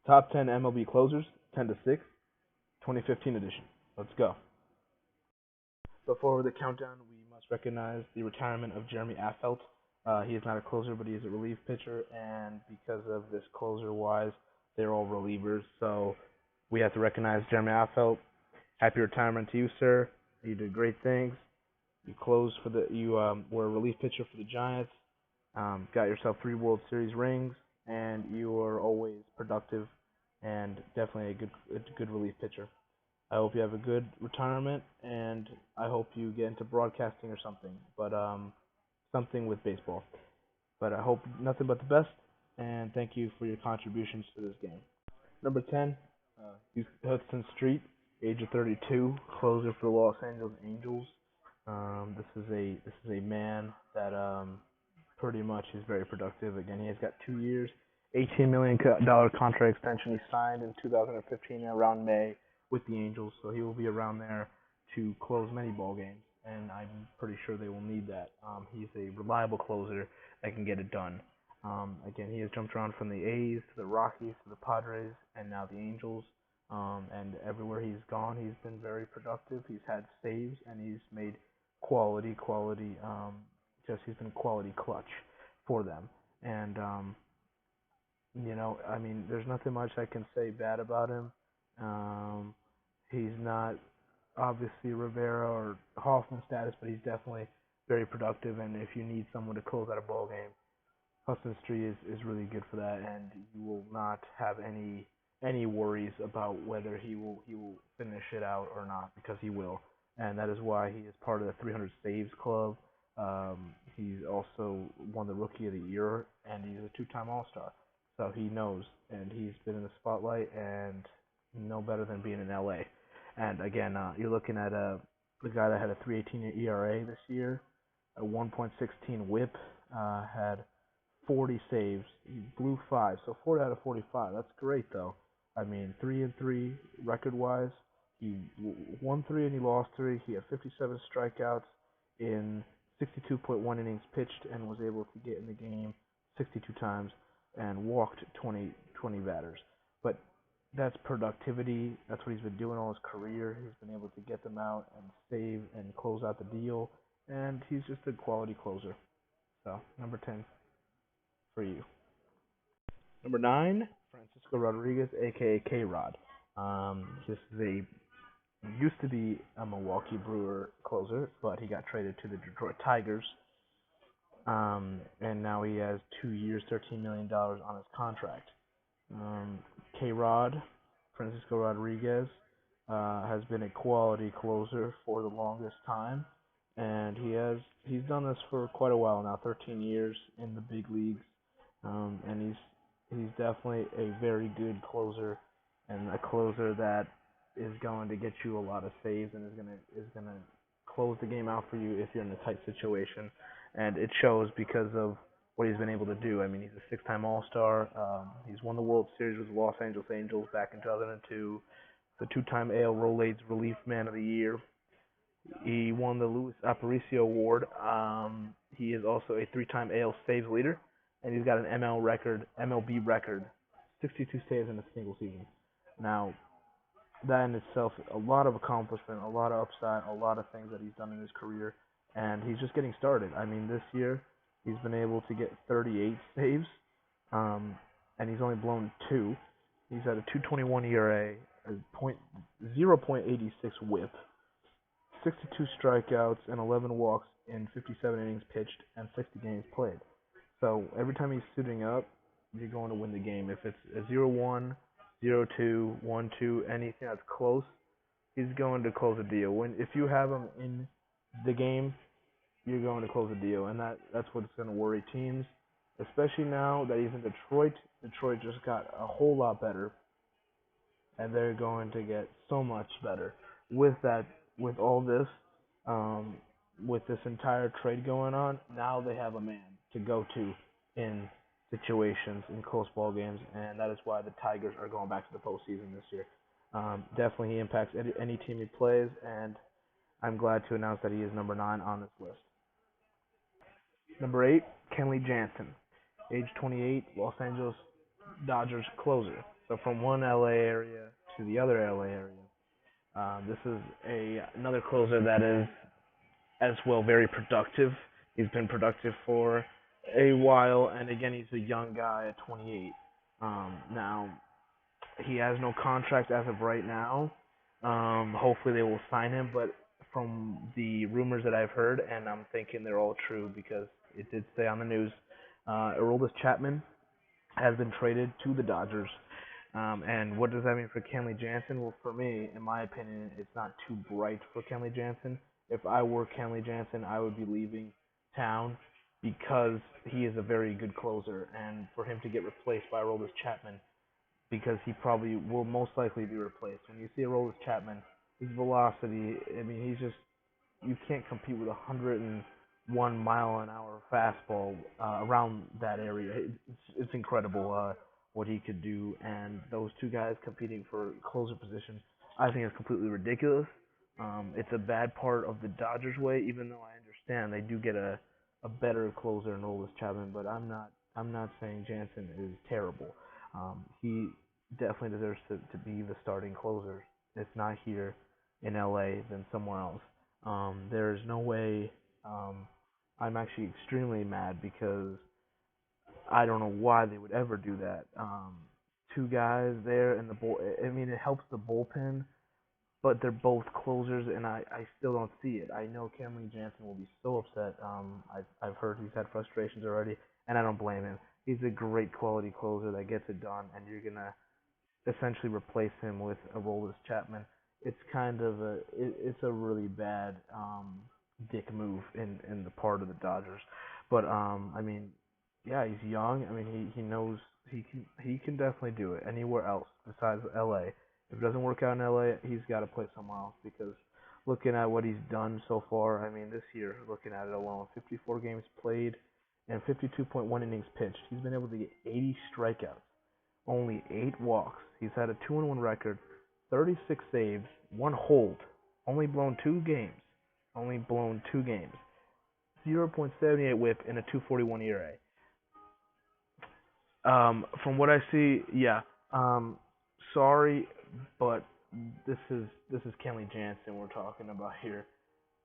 Top 10 MLB Closers, 10 to 6, 2015 edition. Let's go. Before the countdown, we must recognize the retirement of Jeremy Affeldt. He is not a closer, but he is a relief pitcher, and because of this closer-wise, they're all relievers. So we have to recognize Jeremy Affeldt. Happy retirement to you, sir. You did great things. You were a relief pitcher for the Giants. Got yourself 3 World Series rings, and you were always productive and definitely a good relief pitcher. I hope you have a good retirement, and I hope you get into broadcasting or something, but something with baseball. But I hope nothing but the best, and thank you for your contributions to this game. Number 10, Hudson Street, age of 32, closer for the Los Angeles Angels. This is a man that pretty much is very productive. Again, he has got 2 years, $18 million contract extension. He signed in 2015 around May with the Angels, so he will be around there to close many ball games, and I'm pretty sure they will need that. He's a reliable closer that can get it done. Again, he has jumped around from the A's to the Rockies to the Padres and now the Angels. And everywhere he's gone, he's been very productive. He's had saves and he's made quality. He's been quality clutch for them. And there's nothing much I can say bad about him. He's not obviously Rivera or Hoffman status, but he's definitely very productive. And if you need someone to close out a ball game, Hudson Street is really good for that, and you will not have any worries about whether he will finish it out or not, because he will, and that is why he is part of the 300 saves club. He's also won the Rookie of the Year, and he's a 2-time All-Star, so he knows, and he's been in the spotlight, and no better than being in LA. And again, you're looking at the guy that had a 3.18 ERA this year, a 1.16 WHIP, had 40 saves. He blew 5, so 40 out of 45. That's great, though. 3-3 record-wise. He won 3 and he lost 3. He had 57 strikeouts in 62.1 innings pitched and was able to get in the game 62 times and walked 20 batters. But that's productivity. That's what he's been doing all his career. He's been able to get them out and save and close out the deal, and he's just a quality closer. So, number 10 for you. Number 9, Francisco Rodriguez, aka K-Rod. This used to be a Milwaukee Brewer closer, but he got traded to the Detroit Tigers, and now he has 2 years, $13 million on his contract. K-Rod, Francisco Rodriguez, has been a quality closer for the longest time, and he's done this for quite a while now, 13 years in the big leagues. And he's definitely a very good closer, and a closer that is going to get you a lot of saves and is gonna close the game out for you if you're in a tight situation, and it shows because of what he's been able to do. He's a 6-time All-Star. He's won the World Series with the Los Angeles Angels back in 2002. The 2-time AL Rolaids Relief Man of the Year. He won the Luis Aparicio Award. He is also a 3-time AL Saves leader, and he's got an MLB record, 62 saves in a single season. Now, that in itself, a lot of accomplishment, a lot of upside, a lot of things that he's done in his career, and he's just getting started. This year, he's been able to get 38 saves, and he's only blown 2. He's had a 2.21 ERA, a 0.86 WHIP, 62 strikeouts, and 11 walks in 57 innings pitched and 60 games played. So every time he's suiting up, you're going to win the game. If it's a 0-1, 0-2, 1-2, anything that's close, he's going to close a deal. If you have him in the game, you're going to close a deal, and that's what's going to worry teams, especially now that he's in Detroit. Detroit just got a whole lot better, and they're going to get so much better with all this. With this entire trade going on, now they have a man to go to in situations, in close ball games, and that is why the Tigers are going back to the postseason this year. Definitely he impacts any team he plays, and I'm glad to announce that he is number 9 on this list. Number 8, Kenley Jansen, age 28, Los Angeles Dodgers closer. So from one LA area to the other LA area. This is a another closer that is as well very productive. He's been productive for a while, and again, he's a young guy at 28. Now he has no contract as of right now. Hopefully they will sign him, but from the rumors that I've heard, and I'm thinking they're all true because it did say on the news, Aroldis Chapman has been traded to the Dodgers. And what does that mean for Kenley Jansen? Well, for me, in my opinion, it's not too bright for Kenley Jansen. If I were Kenley Jansen, I would be leaving town because he is a very good closer, and for him to get replaced by Aroldis Chapman, because he probably will most likely be replaced. When you see Aroldis Chapman, his velocity, I mean, he's just you can't compete with a 101 mile an hour fastball around that area. It's incredible what he could do, and those two guys competing for closer position, I think is completely ridiculous. It's a bad part of the Dodgers' way, even though I understand they do get a better closer in Aroldis Chapman, but I'm not saying Jansen is terrible. He definitely deserves to be the starting closer. If not here in LA, then somewhere else. There is no way. Um, I'm actually extremely mad because I don't know why they would ever do that. Two guys there in the bull. I mean, it helps the bullpen, but they're both closers, and I still don't see it. I know Kenley Jansen will be so upset. I've heard he's had frustrations already, and I don't blame him. He's a great quality closer that gets it done, and you're gonna essentially replace him with a Aroldis Chapman. It's kind of it's a really bad dick move in the part of the Dodgers. But I mean, yeah, he's young. I mean, he knows he can definitely do it anywhere else besides LA. If it doesn't work out in LA, he's got to play somewhere else because looking at what he's done so far, I mean, this year, looking at it alone, 54 games played and 52.1 innings pitched. He's been able to get 80 strikeouts, only 8 walks. He's had a 2-1 record, 36 saves, 1 hold, only blown 2 games. Only blown 2 games. 0.78 whip and a 2.41 ERA. From what I see, yeah. Um, sorry, but this is Kenley Jansen we're talking about here.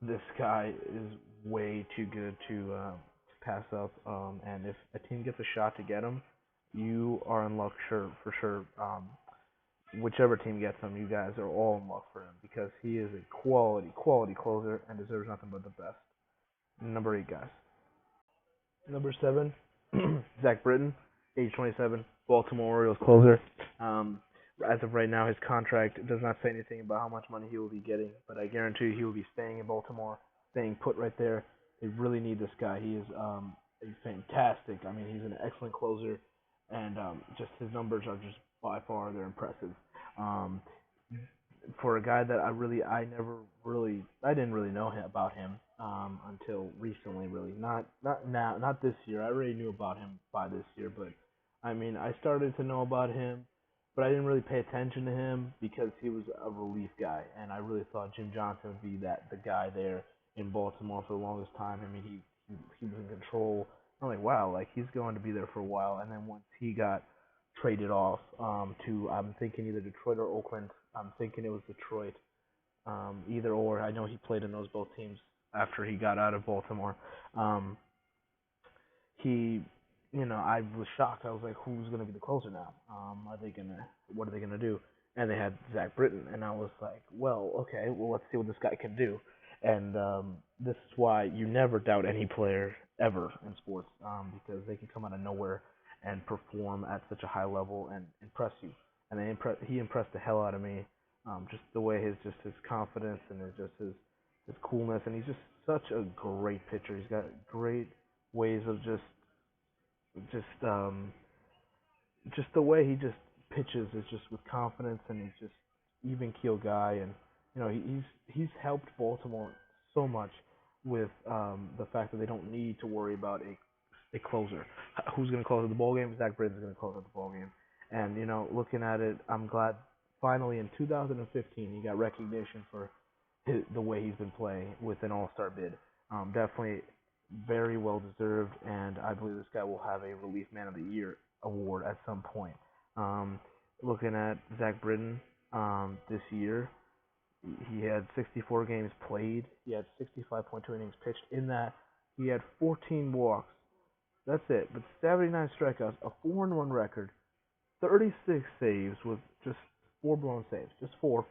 This guy is way too good to pass up. And if a team gets a shot to get him, you are in luck, sure for sure. Whichever team gets him, you guys are all in luck for him because he is a quality closer and deserves nothing but the best. Number 8, guys. Number 7, Zach Britton, age 27, Baltimore Orioles closer. Um, as of right now, his contract does not say anything about how much money he will be getting, but I guarantee you he will be staying in Baltimore, staying put right there. They really need this guy. He's fantastic. I mean, he's an excellent closer, and just his numbers are just by far they're impressive. Um, for a guy that I didn't really know about him until recently, really. Not now, not this year. I already knew about him by this year, but I mean, I started to know about him, but I didn't really pay attention to him because he was a relief guy, and I really thought Jim Johnson would be the guy there in Baltimore for the longest time. I mean, he was in control. I'm like, wow, like he's going to be there for a while, and then once he got traded off to I'm thinking either Detroit or Oakland. I'm thinking it was Detroit. Either or. I know he played in those both teams after he got out of Baltimore. Um, he, I was shocked. I was like, who's gonna be the closer now? What are they gonna do? And they had Zach Britton, and I was like, well, okay, well, let's see what this guy can do. And this is why you never doubt any player ever in sports, because they can come out of nowhere and perform at such a high level and impress you. And he impressed the hell out of me. Just the way his confidence and his coolness, and he's just such a great pitcher. He's got great ways of just just the way he just pitches is just with confidence, and he's just even keel guy, and he's helped Baltimore so much with the fact that they don't need to worry about a closer. Who's going to close the ball game? Zach Britton's going to close out the ball game, and looking at it, I'm glad finally in 2015 he got recognition for the way he's been playing with an All-Star bid. Definitely very well deserved, and I believe this guy will have a relief man of the year award at some point. Um, Looking at Zach Britton this year, he had 64 games played. He had 65.2 innings pitched. In that, he had 14 walks. That's it. But 79 strikeouts, a 4-1 record, 36 saves with just four blown saves, just four,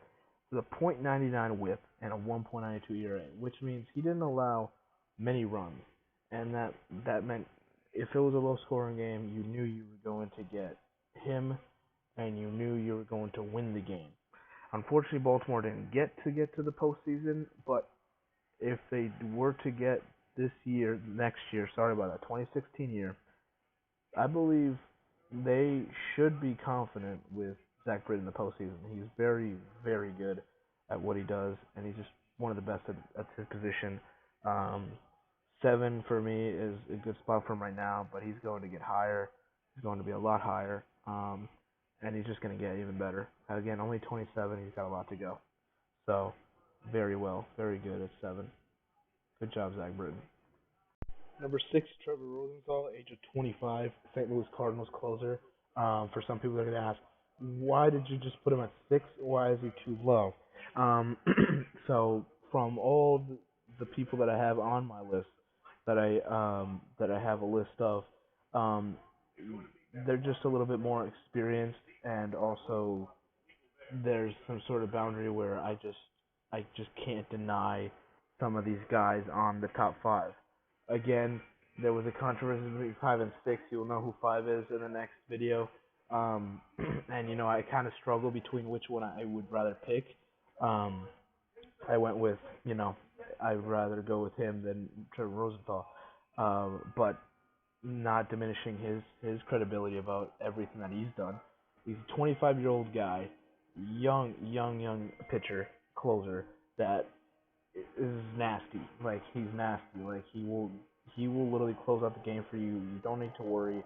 with a .99 WHIP and a 1.92 ERA, which means he didn't allow many runs, and that meant if it was a low scoring game, you knew you were going to get him, and you knew you were going to win the game. Unfortunately, Baltimore didn't get to the postseason, but if they were to get next year, sorry about that, 2016 year, I believe they should be confident with Zach Britton in the postseason. He's very, very good at what he does, and he's just one of the best at his position. Um, 7 for me is a good spot for him right now, but he's going to get higher. He's going to be a lot higher, and he's just going to get even better. Again, only 27. He's got a lot to go. So, very well, very good at 7. Good job, Zach Britton. Number 6, Trevor Rosenthal, age of 25, St. Louis Cardinals closer. For some people, they're going to ask, why did you just put him at 6? Why is he too low? Um, so, from all the people that I have on my list, that I have a list of, um, they're just a little bit more experienced, and also there's some sort of boundary where I just can't deny some of these guys on the top 5. Again, there was a controversy between 5 and 6. You'll know who 5 is in the next video. Um, and I kind of struggle between which one I would rather pick. Um, I went with I'd rather go with him than Trevor Rosenthal. But not diminishing his credibility about everything that he's done. He's a 25-year-old guy, young pitcher, closer that is nasty. Like he's nasty. Like he will literally close out the game for you. You don't need to worry.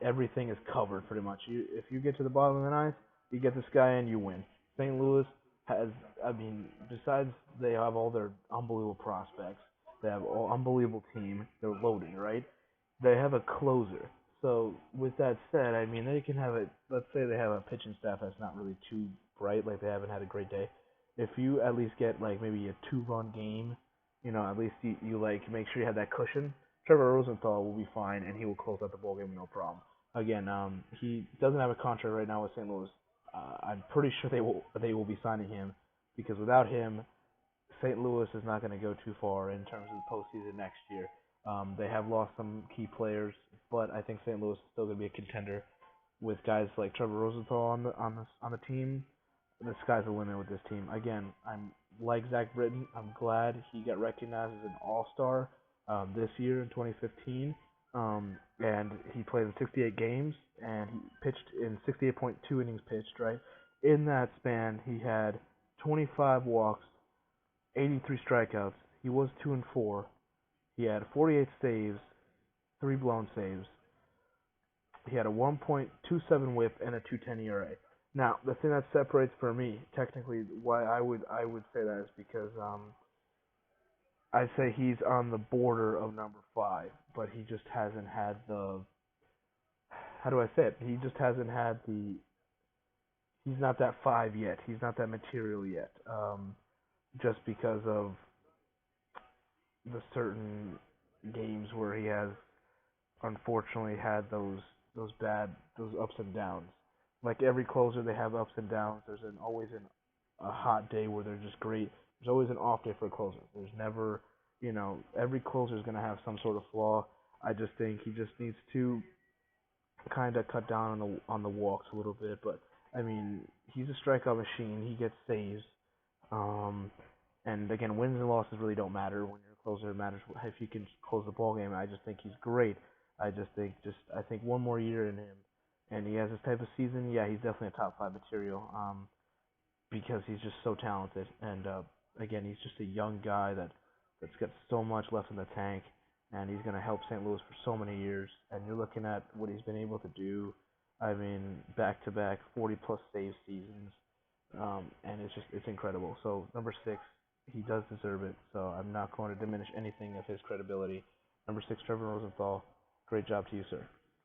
Everything is covered pretty much. If you get to the bottom of the ninth, you get this guy and you win. St. Louis has, I mean, besides they have all their unbelievable prospects, they have an unbelievable team. They're loaded, right? They have a closer. So with that said, I mean they can have a. Let's say they have a pitching staff that's not really too bright, like they haven't had a great day. If you at least get like maybe a 2-run game, at least you like make sure you have that cushion. Trevor Rosenthal will be fine, and he will close out the ball game no problem. Again, he doesn't have a contract right now with St. Louis. I'm pretty sure they will be signing him because without him, St. Louis is not going to go too far in terms of the postseason next year. They have lost some key players, but I think St. Louis is still going to be a contender with guys like Trevor Rosenthal on the team. The sky's the limit with this team. Again, I'm like Zach Britton. I'm glad he got recognized as an All-Star this year in 2015. And he played in 68 games, and he pitched in 68.2 innings pitched. Right in that span, he had 25 walks, 83 strikeouts. He was 2-4. He had 48 saves, 3 blown saves. He had a 1.27 WHIP and a 2.10 ERA. Now, the thing that separates for me, technically, why I would say that is because I'd say he's on the border of number 5, but he just hasn't had the. How do I say it? He just hasn't had the. He's not that 5 yet. He's not that material yet. Just because of the certain games where he has unfortunately had those ups and downs. Like every closer, they have ups and downs. There's always a hot day where they're just great. There's always an off day for a closer. There's never, every closer is gonna have some sort of flaw. I just think he just needs to kind of cut down on the walks a little bit. But I mean, he's a strikeout machine. He gets saves. Um, and again, wins and losses really don't matter when you're a closer. It matters if you can close the ball game. I just think he's great. I think one more year in him, and he has this type of season. Yeah, he's definitely a top 5 material. Because he's just so talented, and again, he's just a young guy that's got so much left in the tank, and he's gonna help St. Louis for so many years. And you're looking at what he's been able to do. I mean, back-to-back 40-plus save seasons, and it's incredible. So number 6, he does deserve it. So I'm not going to diminish anything of his credibility. Number 6, Trevor Rosenthal. Great job to you, sir.